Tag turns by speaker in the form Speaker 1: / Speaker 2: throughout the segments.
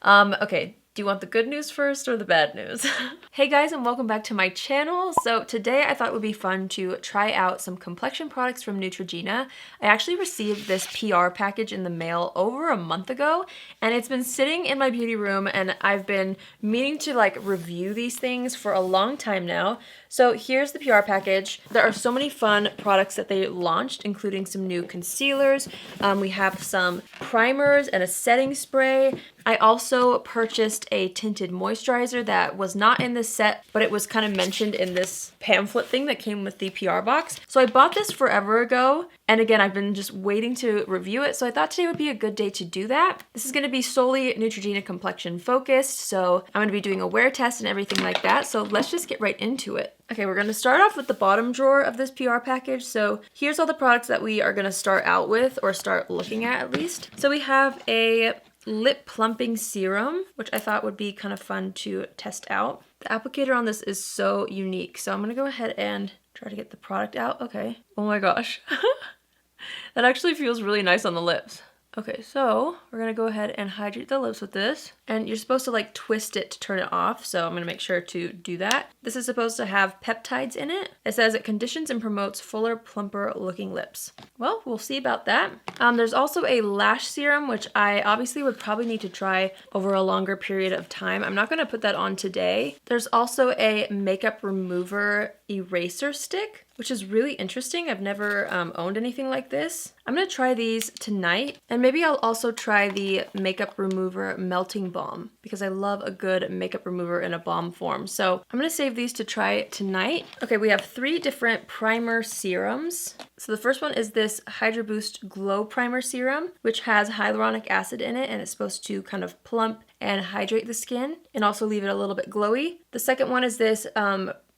Speaker 1: Okay. Do you want the good news first or the bad news? Hey guys, and welcome back to my channel. So today I thought it would be fun to try out some complexion products from Neutrogena. I actually received this PR package in the mail over a month ago, and it's been sitting in my beauty room, and I've been meaning to like review these things for a long time now. So here's the PR package. There are so many fun products that they launched, including some new concealers. We have some primers and a setting spray. I also purchased a tinted moisturizer that was not in this set, but it was kind of mentioned in this pamphlet thing that came with the PR box. So I bought this forever ago, and again, I've been just waiting to review it, so I thought today would be a good day to do that. This is going to be solely Neutrogena complexion focused, so I'm going to be doing a wear test and everything like that, so let's just get right into it. Okay, we're going to start off with the bottom drawer of this PR package. So here's all the products that we are going to start out with, or start looking at least. So we have a lip plumping serum, which I thought would be kind of fun to test out. The applicator on this is so unique, so I'm going to go ahead and try to get the product out. Okay. Oh my gosh. That actually feels really nice on the lips. Okay, so we're gonna go ahead and hydrate the lips with this. And you're supposed to like twist it to turn it off, so I'm gonna make sure to do that. This is supposed to have peptides in it. It says it conditions and promotes fuller, plumper looking lips. Well, we'll see about that. There's also a lash serum, which I obviously would probably need to try over a longer period of time. I'm not gonna put that on today. There's also a makeup remover eraser stick, which is really interesting. I've never owned anything like this. I'm gonna try these tonight, and maybe I'll also try the makeup remover melting balm because I love a good makeup remover in a balm form. So I'm gonna save these to try tonight. Okay, we have 3 different primer serums. So the first one is this Hydra Boost Glow Primer Serum, which has hyaluronic acid in it, and it's supposed to kind of plump and hydrate the skin and also leave it a little bit glowy. The second one is this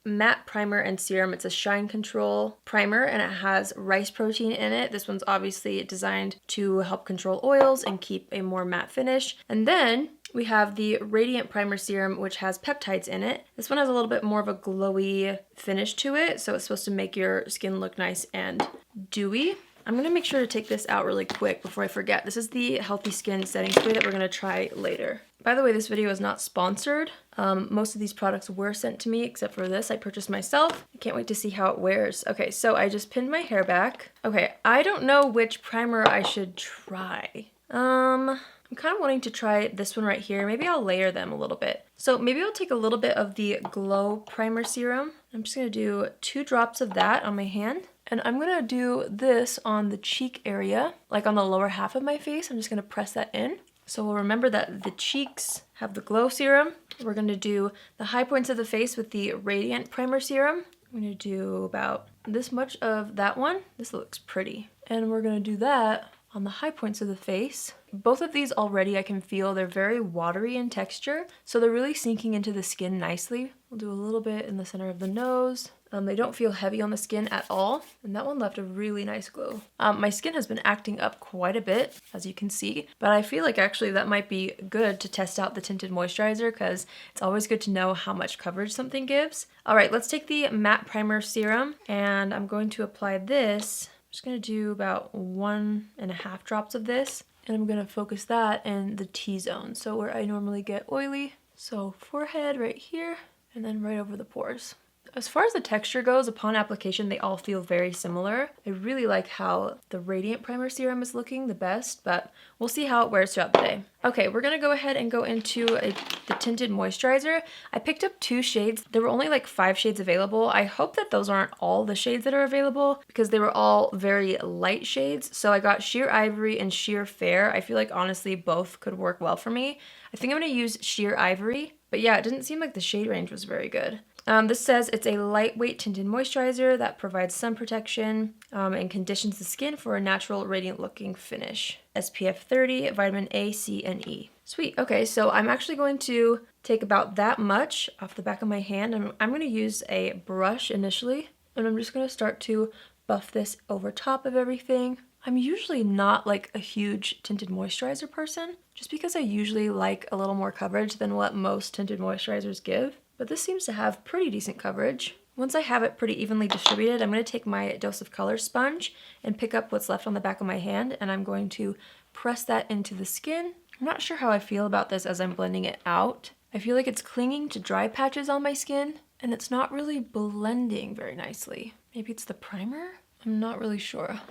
Speaker 1: matte primer and serum. It's a shine control primer, and it has rice protein in it. This one's obviously designed to help control oils and keep a more matte finish. And then we have the Radiant Primer Serum, which has peptides in it. This one has a little bit more of a glowy finish to it, so it's supposed to make your skin look nice and dewy. I'm gonna make sure to take this out really quick before I forget. This is the Healthy Skin Setting Spray that we're gonna try later. By the way, this video is not sponsored. Most of these products were sent to me, except for this I purchased myself. I can't wait to see how it wears. Okay, so I just pinned my hair back. Okay, I don't know which primer I should try. I'm kind of wanting to try this one right here. Maybe I'll layer them a little bit. So maybe I'll take a little bit of the Glow Primer Serum. I'm just gonna do 2 drops of that on my hand. And I'm gonna do this on the cheek area, like on the lower half of my face. I'm just gonna press that in. So we'll remember that the cheeks have the Glow Serum. We're gonna do the high points of the face with the Radiant Primer Serum. I'm gonna do about this much of that one. This looks pretty. And we're gonna do that on the high points of the face. Both of these already I can feel they're very watery in texture, so they're really sinking into the skin nicely. We'll do a little bit in the center of the nose. They don't feel heavy on the skin at all, and that one left a really nice glow. My skin has been acting up quite a bit, as you can see, but I feel like actually that might be good to test out the tinted moisturizer because it's always good to know how much coverage something gives. All right, let's take the matte primer serum, and I'm going to apply this. I'm just gonna do about 1.5 drops of this, and I'm gonna focus that in the T-zone, so where I normally get oily. So forehead right here, and then right over the pores. As far as the texture goes, upon application, they all feel very similar. I really like how the Radiant Primer Serum is looking the best, but we'll see how it wears throughout the day. Okay, we're gonna go ahead and go into the tinted moisturizer. I picked up 2 shades. There were only like 5 shades available. I hope that those aren't all the shades that are available because they were all very light shades. So I got Sheer Ivory and Sheer Fair. I feel like honestly both could work well for me. I think I'm gonna use Sheer Ivory, but yeah, it didn't seem like the shade range was very good. This says it's a lightweight tinted moisturizer that provides sun protection and conditions the skin for a natural, radiant looking finish. SPF 30, vitamin A, C, and E. Sweet. Okay, so I'm actually going to take about that much off the back of my hand, and I'm going to use a brush initially, and I'm just going to start to buff this over top of everything. I'm usually not like a huge tinted moisturizer person, just because I usually like a little more coverage than what most tinted moisturizers give. But this seems to have pretty decent coverage. Once I have it pretty evenly distributed, I'm going to take my Dose of Color sponge and pick up what's left on the back of my hand, and I'm going to press that into the skin. I'm not sure how I feel about this as I'm blending it out. I feel like it's clinging to dry patches on my skin, and it's not really blending very nicely. Maybe it's the primer? I'm not really sure.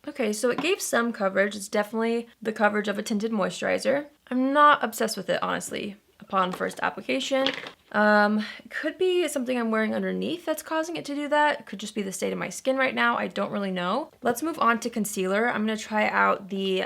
Speaker 1: Okay, so it gave some coverage. It's definitely the coverage of a tinted moisturizer. I'm not obsessed with it, honestly, upon first application. It could be something I'm wearing underneath that's causing it to do that. It could just be the state of my skin right now. I don't really know. Let's move on to concealer. I'm gonna try out the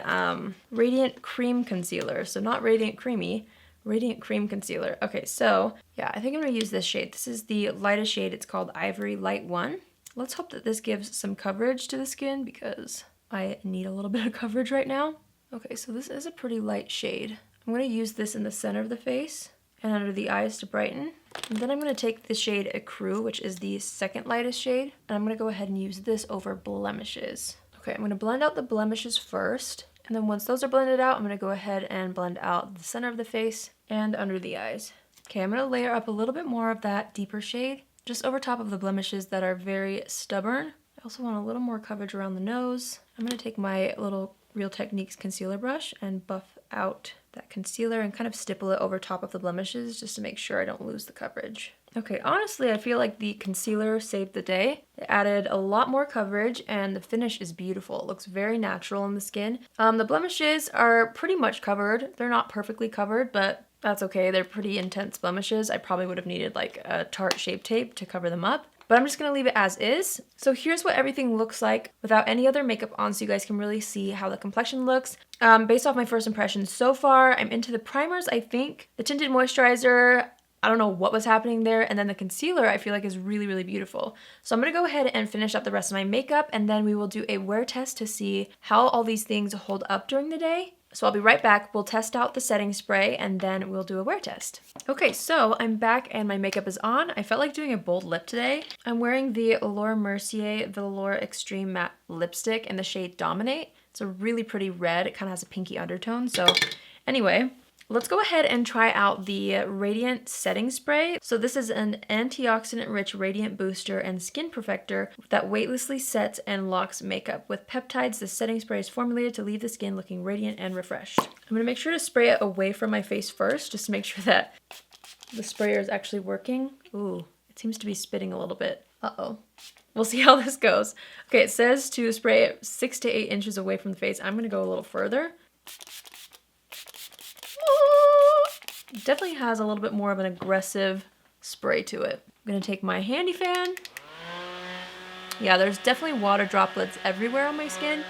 Speaker 1: Radiant Cream Concealer. So not Radiant Creamy, Radiant Cream Concealer. Okay, so yeah, I think I'm gonna use this shade. This is the lightest shade. It's called Ivory Light 1. Let's hope that this gives some coverage to the skin because I need a little bit of coverage right now. Okay, so this is a pretty light shade. I'm gonna use this in the center of the face and under the eyes to brighten. And then I'm gonna take the shade Ecru, which is the second lightest shade, and I'm gonna go ahead and use this over blemishes. Okay, I'm gonna blend out the blemishes first, and then once those are blended out, I'm gonna go ahead and blend out the center of the face and under the eyes. Okay, I'm gonna layer up a little bit more of that deeper shade, just over top of the blemishes that are very stubborn. I also want a little more coverage around the nose. I'm gonna take my little Real Techniques concealer brush and buff out that concealer and kind of stipple it over top of the blemishes just to make sure I don't lose the coverage. Okay, honestly, I feel like the concealer saved the day. It added a lot more coverage and the finish is beautiful. It looks very natural on the skin. The blemishes are pretty much covered. They're not perfectly covered, but that's okay. They're pretty intense blemishes. I probably would have needed like a Tarte Shape Tape to cover them up. But I'm just gonna leave it as is. So here's what everything looks like without any other makeup on so you guys can really see how the complexion looks. Based off my first impressions so far, I'm into the primers, I think. The tinted moisturizer, I don't know what was happening there. And then the concealer I feel like is really, really beautiful. So I'm gonna go ahead and finish up the rest of my makeup and then we will do a wear test to see how all these things hold up during the day. So I'll be right back. We'll test out the setting spray and then we'll do a wear test. Okay, so I'm back and my makeup is on. I felt like doing a bold lip today. I'm wearing the Laura Mercier Velour Extreme Matte Lipstick in the shade Dominate. It's a really pretty red. It kind of has a pinky undertone. So anyway, let's go ahead and try out the Radiant Setting Spray. So this is an antioxidant-rich radiant booster and skin perfector that weightlessly sets and locks makeup. With peptides, the setting spray is formulated to leave the skin looking radiant and refreshed. I'm gonna make sure to spray it away from my face first, just to make sure that the sprayer is actually working. Ooh, it seems to be spitting a little bit. Uh-oh. We'll see how this goes. Okay, it says to spray it 6 to 8 inches away from the face. I'm gonna go a little further. It definitely has a little bit more of an aggressive spray to it. I'm gonna take my handy fan. Yeah, there's definitely water droplets everywhere on my skin,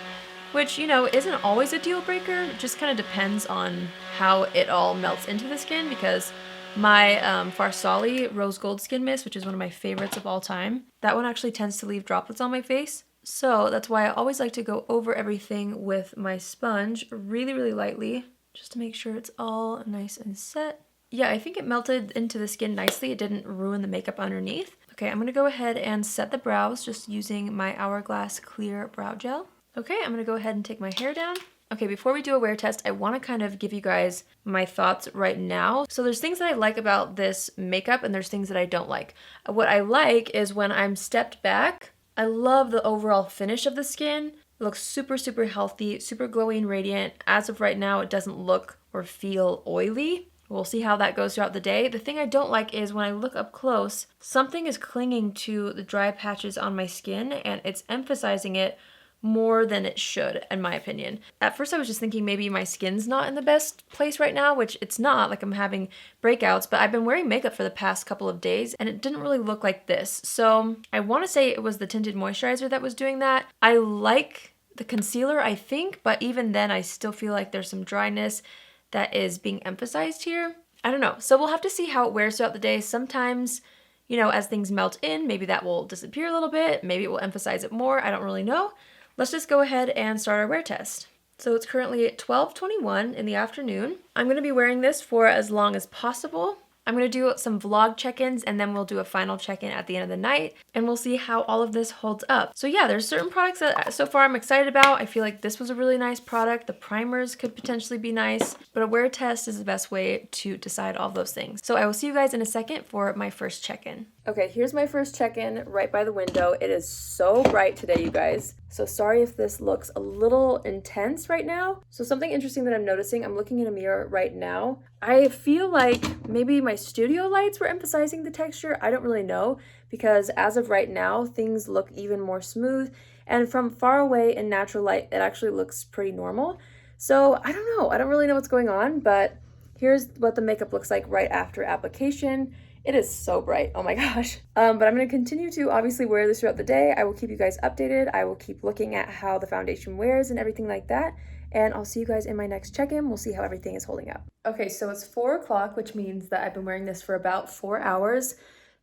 Speaker 1: which, you know, isn't always a deal breaker. It just kind of depends on how it all melts into the skin because my Farsali Rose Gold Skin Mist, which is one of my favorites of all time, that one actually tends to leave droplets on my face. So that's why I always like to go over everything with my sponge really, really lightly, just to make sure it's all nice and set. Yeah, I think it melted into the skin nicely. It didn't ruin the makeup underneath. Okay, I'm gonna go ahead and set the brows just using my Hourglass Clear Brow Gel. Okay, I'm gonna go ahead and take my hair down. Okay, before we do a wear test, I wanna kind of give you guys my thoughts right now. So there's things that I like about this makeup and there's things that I don't like. What I like is when I'm stepped back, I love the overall finish of the skin. It looks super, super healthy, super glowy and radiant. As of right now, it doesn't look or feel oily. We'll see how that goes throughout the day. The thing I don't like is when I look up close, something is clinging to the dry patches on my skin and it's emphasizing it more than it should, in my opinion. At first I was just thinking maybe my skin's not in the best place right now, which it's not, like I'm having breakouts, but I've been wearing makeup for the past couple of days and it didn't really look like this. So I want to say it was the tinted moisturizer that was doing that. I like the concealer, I think, but even then I still feel like there's some dryness that is being emphasized here. I don't know. So we'll have to see how it wears throughout the day. Sometimes, you know, as things melt in, maybe that will disappear a little bit. Maybe it will emphasize it more. I don't really know. Let's just go ahead and start our wear test. So it's currently 12:21 in the afternoon. I'm gonna be wearing this for as long as possible. I'm gonna do some vlog check-ins and then we'll do a final check-in at the end of the night and we'll see how all of this holds up. So yeah, there's certain products that so far I'm excited about. I feel like this was a really nice product. The primers could potentially be nice, but a wear test is the best way to decide all those things. So I will see you guys in a second for my first check-in. Okay, here's my first check-in right by the window. It is so bright today, you guys. So sorry if this looks a little intense right now. So something interesting that I'm noticing, I'm looking in a mirror right now. I feel like maybe my studio lights were emphasizing the texture. I don't really know because as of right now, things look even more smooth. And from far away in natural light, it actually looks pretty normal. So I don't know. I don't really know what's going on, but here's what the makeup looks like right after application. It is so bright. Oh my gosh. But I'm going to continue to obviously wear this throughout the day. I will keep you guys updated. I will keep looking at how the foundation wears and everything like that. And I'll see you guys in my next check-in. We'll see how everything is holding up. Okay, so it's 4 o'clock, which means that I've been wearing this for about 4 hours.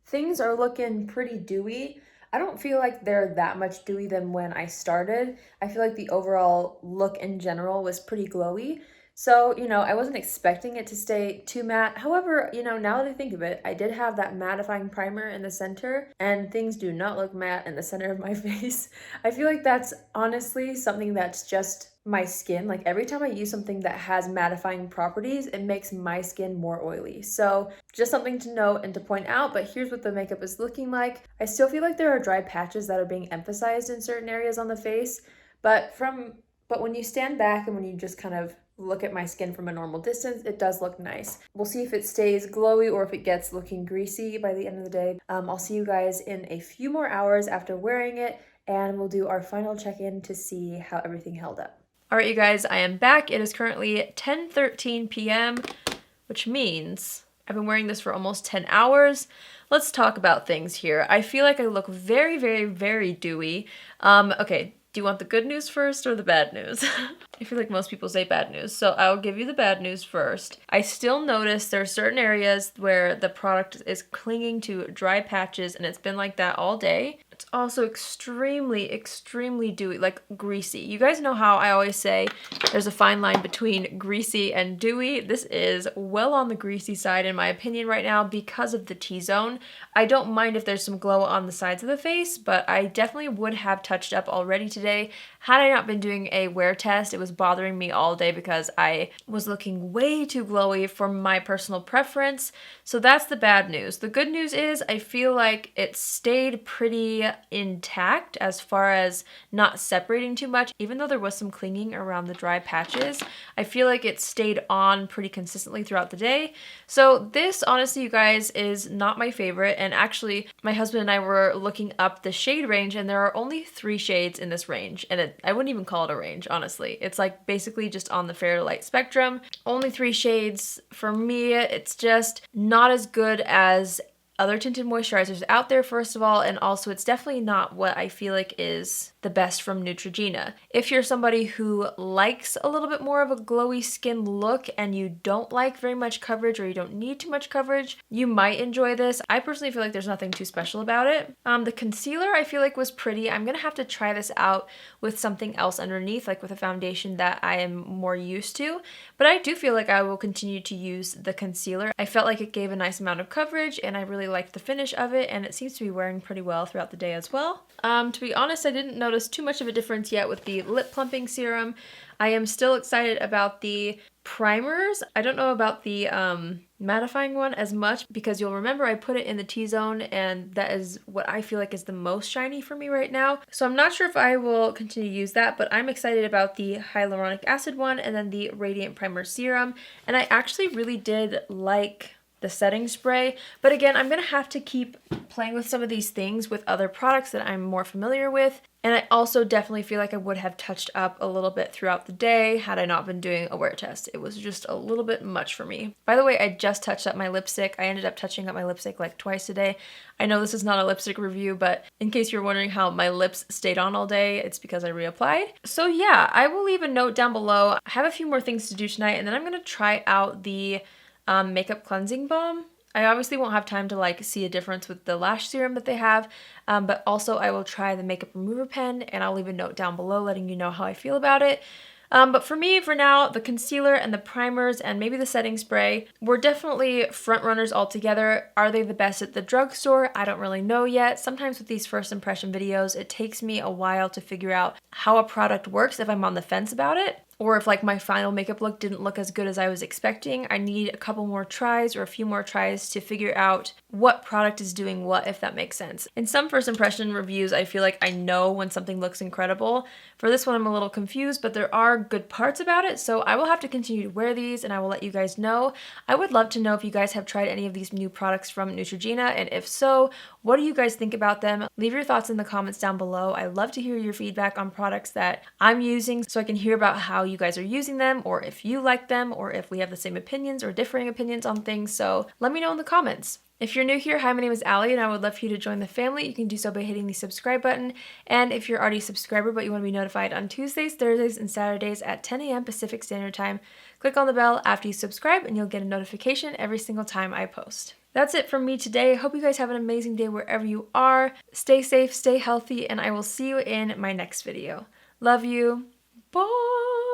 Speaker 1: Things are looking pretty dewy. I don't feel like they're that much dewy than when I started. I feel like the overall look in general was pretty glowy. So, I wasn't expecting it to stay too matte. However, now that I think of it, I did have that mattifying primer in the center, and things do not look matte in the center of my face. I feel like that's honestly something that's just my skin. Like every time I use something that has mattifying properties, it makes my skin more oily. So just something to note and to point out, but here's what the makeup is looking like. I still feel like there are dry patches that are being emphasized in certain areas on the face, but when you stand back and when you just kind of look at my skin from a normal distance, it does look nice. We'll see if it stays glowy or if it gets looking greasy by the end of the day. I'll see you guys in a few more hours after wearing it, and we'll do our final check-in to see how everything held up. All right, you guys, I am back. It is currently 10:13 p.m., which means I've been wearing this for almost 10 hours. Let's talk about things here. I feel like I look very, very, very dewy. Okay. Do you want the good news first or the bad news? I feel like most people say bad news, so I'll give you the bad news first. I still notice there are certain areas where the product is clinging to dry patches, and it's been like that all day. It's also extremely, extremely dewy, like greasy. You guys know how I always say there's a fine line between greasy and dewy. This is well on the greasy side in my opinion right now because of the T-zone. I don't mind if there's some glow on the sides of the face, but I definitely would have touched up already today had I not been doing a wear test. It was bothering me all day because I was looking way too glowy for my personal preference. So that's the bad news. The good news is I feel like it stayed pretty intact as far as not separating too much. Even though there was some clinging around the dry patches, I feel like it stayed on pretty consistently throughout the day. So this, honestly, you guys, is not my favorite. And actually, my husband and I were looking up the shade range, and there are only 3 shades in this range. And I wouldn't even call it a range, honestly. It's like basically just on the fair to light spectrum. Only 3 shades. For me, it's just not as good as other tinted moisturizers out there, first of all, and also it's definitely not what I feel like is the best from Neutrogena. If you're somebody who likes a little bit more of a glowy skin look and you don't like very much coverage or you don't need too much coverage, you might enjoy this. I personally feel like there's nothing too special about it. The concealer I feel like was pretty. I'm gonna have to try this out with something else underneath, like with a foundation that I am more used to, but I do feel like I will continue to use the concealer. I felt like it gave a nice amount of coverage and I really liked the finish of it, and it seems to be wearing pretty well throughout the day as well. To be honest, I didn't notice too much of a difference yet with the lip plumping serum. I am still excited about the primers. I don't know about the mattifying one as much because you'll remember I put it in the T-zone, and that is what I feel like is the most shiny for me right now. So I'm not sure if I will continue to use that, but I'm excited about the hyaluronic acid one and then the radiant primer serum. And I actually really did like the setting spray, but again, I'm gonna have to keep playing with some of these things with other products that I'm more familiar with. And I also definitely feel like I would have touched up a little bit throughout the day had I not been doing a wear test. It was just a little bit much for me. By the way, I just touched up my lipstick. I ended up touching up my lipstick like twice today. I know this is not a lipstick review, but in case you're wondering how my lips stayed on all day, it's because I reapplied. So yeah, I will leave a note down below. I have a few more things to do tonight, and then I'm gonna try out the makeup cleansing balm. I obviously won't have time to like see a difference with the lash serum that they have, but also I will try the makeup remover pen, and I'll leave a note down below letting you know how I feel about it. But for me, for now, the concealer and the primers and maybe the setting spray were definitely front runners altogether. Are they the best at the drugstore? I don't really know yet. Sometimes with these first impression videos, it takes me a while to figure out how a product works if I'm on the fence about it. or if like my final makeup look didn't look as good as I was expecting, I need a couple more tries or a few more tries to figure out what product is doing what, if that makes sense. In some first impression reviews, I feel like I know when something looks incredible. For this one, I'm a little confused, but there are good parts about it, so I will have to continue to wear these and I will let you guys know. I would love to know if you guys have tried any of these new products from Neutrogena, and if so, what do you guys think about them? Leave your thoughts in the comments down below. I love to hear your feedback on products that I'm using so I can hear about how you guys are using them, or if you like them, or if we have the same opinions or differing opinions on things. So let me know in the comments. If you're new here, hi, my name is Allie, and I would love for you to join the family. You can do so by hitting the subscribe button. And if you're already a subscriber but you want to be notified on Tuesdays, Thursdays, and Saturdays at 10 a.m. Pacific Standard Time, click on the bell after you subscribe and you'll get a notification every single time I post. That's it from me today. I hope you guys have an amazing day wherever you are. Stay safe, stay healthy, and I will see you in my next video. Love you. Bye!